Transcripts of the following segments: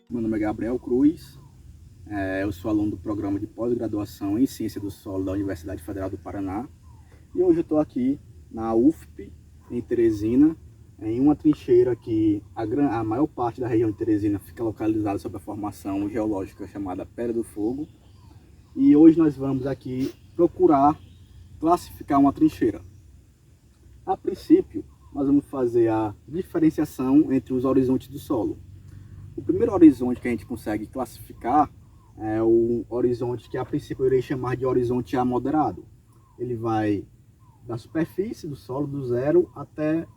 Meu nome é Gabriel Cruz, eu sou aluno do programa de pós-graduação em Ciência do Solo da Universidade Federal do Paraná e hoje eu estou aqui na UFP, em Teresina, em uma trincheira que a maior parte da região de Teresina fica localizada sob a formação geológica chamada Pedra do Fogo. E hoje nós vamos aqui procurar classificar uma trincheira. A princípio, nós vamos fazer a diferenciação entre os horizontes do solo. O primeiro horizonte que a gente consegue classificar é o horizonte que a princípio eu irei chamar de horizonte A moderado. Ele vai da superfície do solo, do zero até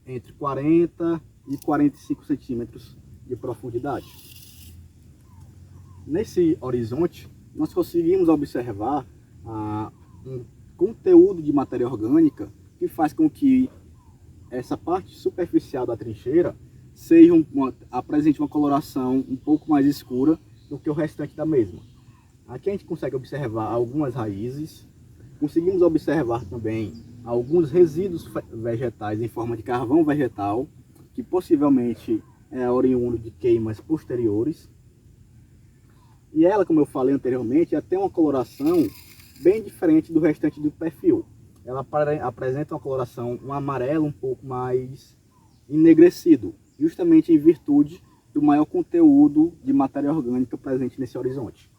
entre 40 e 45 centímetros de profundidade. Nesse horizonte, nós conseguimos observar um conteúdo de matéria orgânica que faz com que essa parte superficial da trincheira apresente uma coloração um pouco mais escura do que o restante da mesma. Aqui a gente consegue observar algumas raízes, conseguimos observar também alguns resíduos vegetais em forma de carvão vegetal, que possivelmente é oriundo de queimas posteriores. E ela, como eu falei anteriormente, ela tem uma coloração bem diferente do restante do perfil. Ela apresenta uma coloração, um amarelo um pouco mais enegrecido, justamente em virtude do maior conteúdo de matéria orgânica presente nesse horizonte.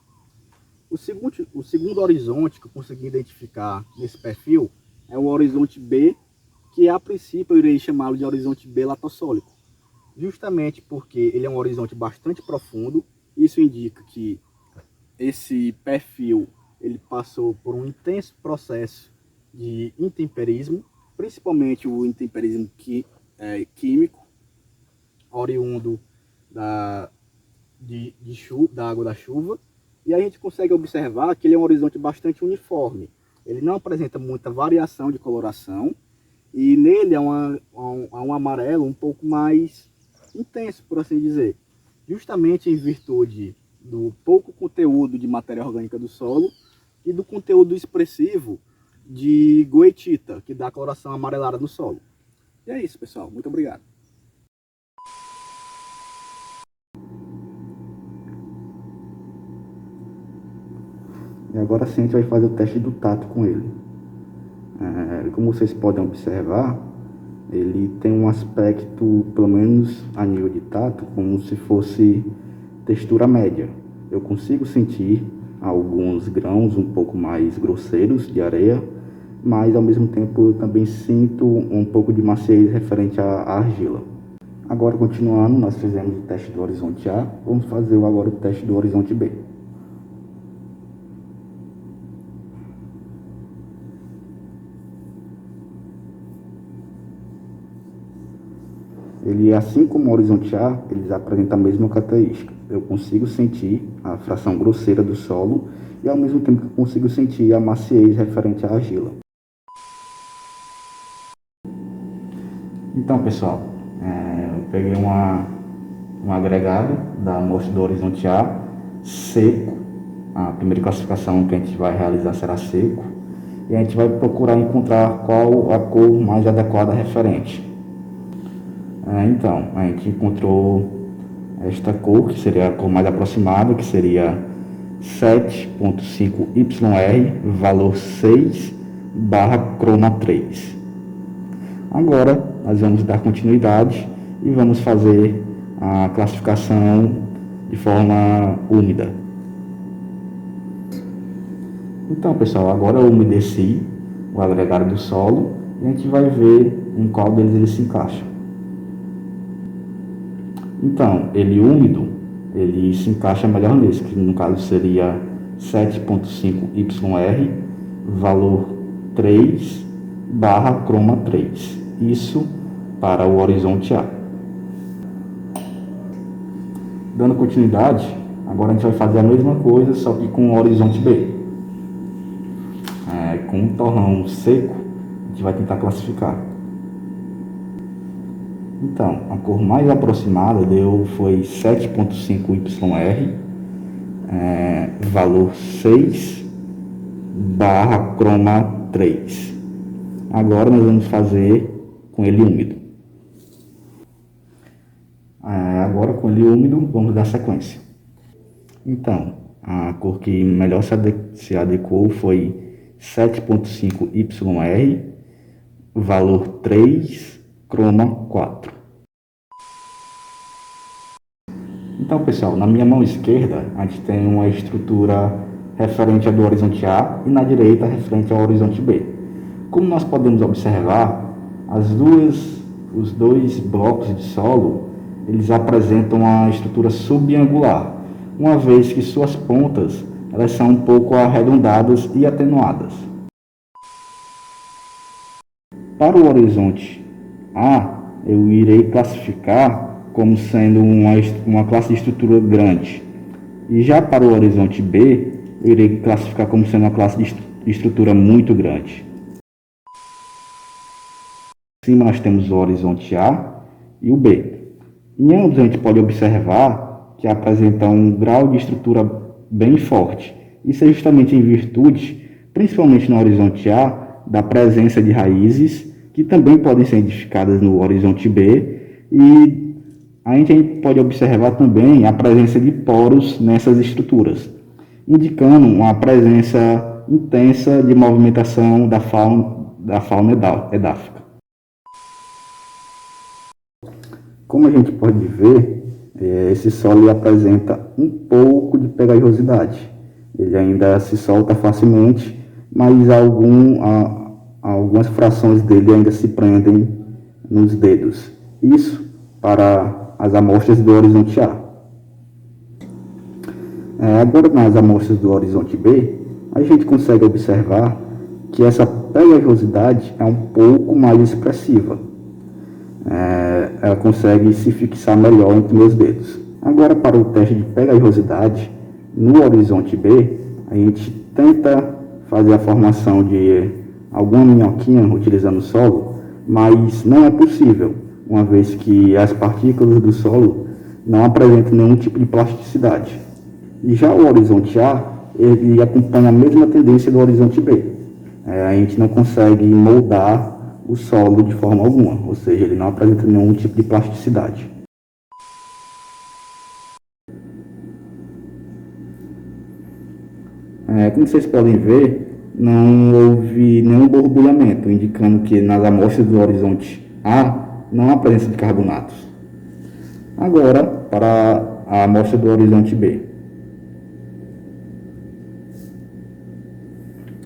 O segundo horizonte que eu consegui identificar nesse perfil é o horizonte B, que a princípio eu irei chamá-lo de horizonte B latossólico, justamente porque ele é um horizonte bastante profundo. Isso indica que esse perfil ele passou por um intenso processo de intemperismo, principalmente o intemperismo químico, oriundo da água da chuva, e a gente consegue observar que ele é um horizonte bastante uniforme. Ele não apresenta muita variação de coloração, e nele há um amarelo um pouco mais intenso, por assim dizer, justamente em virtude do pouco conteúdo de matéria orgânica do solo e do conteúdo expressivo de goetita, que dá a coloração amarelada no solo. E é isso, pessoal. Muito obrigado. E agora sim a gente vai fazer o teste do tato com ele. Como vocês podem observar, ele tem um aspecto, pelo menos a nível de tato, como se fosse textura média. Eu consigo sentir alguns grãos um pouco mais grosseiros de areia, mas ao mesmo tempo eu também sinto um pouco de maciez referente à argila. Agora, continuando, nós fizemos o teste do horizonte A, vamos fazer agora o teste do horizonte B. Ele, assim como o horizonte A, eles apresentam a mesma característica. Eu consigo sentir a fração grosseira do solo e ao mesmo tempo que eu consigo sentir a maciez referente à argila. Então, pessoal, eu peguei um agregado da amostra do horizonte A, seco. A primeira classificação que a gente vai realizar será seco. E a gente vai procurar encontrar qual a cor mais adequada referente. Então, a gente encontrou esta cor, que seria a cor mais aproximada, que seria 7.5YR, valor 6/croma 3. Agora, nós vamos dar continuidade e vamos fazer a classificação de forma úmida. Então, pessoal, agora eu umedeci o agregado do solo e a gente vai ver em qual deles ele se encaixa. Então, ele úmido, ele se encaixa melhor nesse, que no caso seria 7.5YR, valor 3/croma 3. Isso para o horizonte A. Dando continuidade, agora a gente vai fazer a mesma coisa, só que com o horizonte B. Com um torrão seco, a gente vai tentar classificar. Então, a cor mais aproximada foi 7.5YR, valor 6/croma 3. Agora nós vamos fazer com ele úmido. agora com ele úmido, vamos dar sequência. Então, a cor que melhor se adequou foi 7.5 YR, valor 3, croma 4. Então, pessoal, na minha mão esquerda, a gente tem uma estrutura referente ao horizonte A e na direita referente ao horizonte B. Como nós podemos observar, os dois blocos de solo, eles apresentam uma estrutura subangular, uma vez que suas pontas elas são um pouco arredondadas e atenuadas. Para o horizonte A, eu irei classificar como sendo uma classe de estrutura grande. E já para o horizonte B, eu irei classificar como sendo uma classe de estrutura muito grande. Acima nós temos o horizonte A e o B. Em ambos a gente pode observar que apresentam um grau de estrutura bem forte. Isso é justamente em virtude, principalmente no horizonte A, da presença de raízes, que também podem ser identificadas no horizonte B, e a gente pode observar também a presença de poros nessas estruturas, indicando uma presença intensa de movimentação da fauna edáfica. Como a gente pode ver, esse solo apresenta um pouco de pegajosidade. Ele ainda se solta facilmente, mas algumas frações dele ainda se prendem nos dedos. Isso para as amostras do horizonte A. Agora, nas amostras do horizonte B, a gente consegue observar que essa pegajosidade é um pouco mais expressiva. Ela consegue se fixar melhor entre meus dedos. Agora, para o teste de pegajosidade, no horizonte B, a gente tenta fazer a formação de alguma minhoquinha utilizando o solo, mas não é possível, uma vez que as partículas do solo não apresentam nenhum tipo de plasticidade. E já o horizonte A, ele acompanha a mesma tendência do horizonte B. A gente não consegue moldar o solo de forma alguma, ou seja, ele não apresenta nenhum tipo de plasticidade. Como vocês podem ver, não houve nenhum borbulhamento, indicando que nas amostras do horizonte A não há presença de carbonatos. Agora, para a amostra do horizonte B.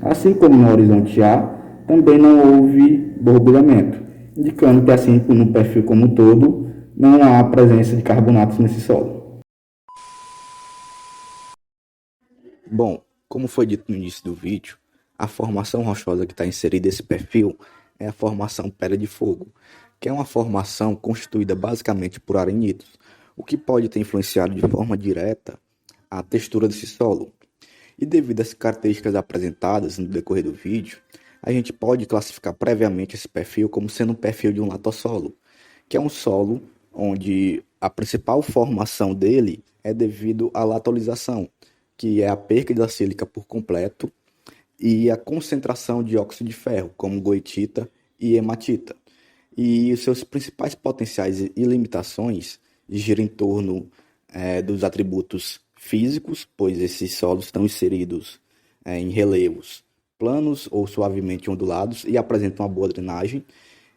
Assim como no horizonte A, também não houve borbulhamento, indicando que assim no perfil como um todo, não há presença de carbonatos nesse solo. Bom, como foi dito no início do vídeo, a formação rochosa que está inserida nesse perfil é a formação Pedra de Fogo, que é uma formação constituída basicamente por arenitos, o que pode ter influenciado de forma direta a textura desse solo. E devido às características apresentadas no decorrer do vídeo, a gente pode classificar previamente esse perfil como sendo um perfil de um latossolo, que é um solo onde a principal formação dele é devido à latolização, que é a perca da sílica por completo e a concentração de óxido de ferro, como goetita e hematita. E os seus principais potenciais e limitações giram em torno dos atributos físicos, pois esses solos estão inseridos em relevos planos ou suavemente ondulados e apresentam uma boa drenagem.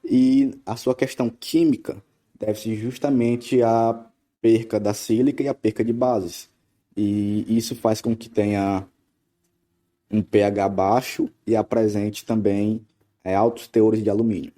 E a sua questão química deve-se justamente à perca da sílica e à perca de bases. E isso faz com que tenha um pH baixo e apresente também altos teores de alumínio.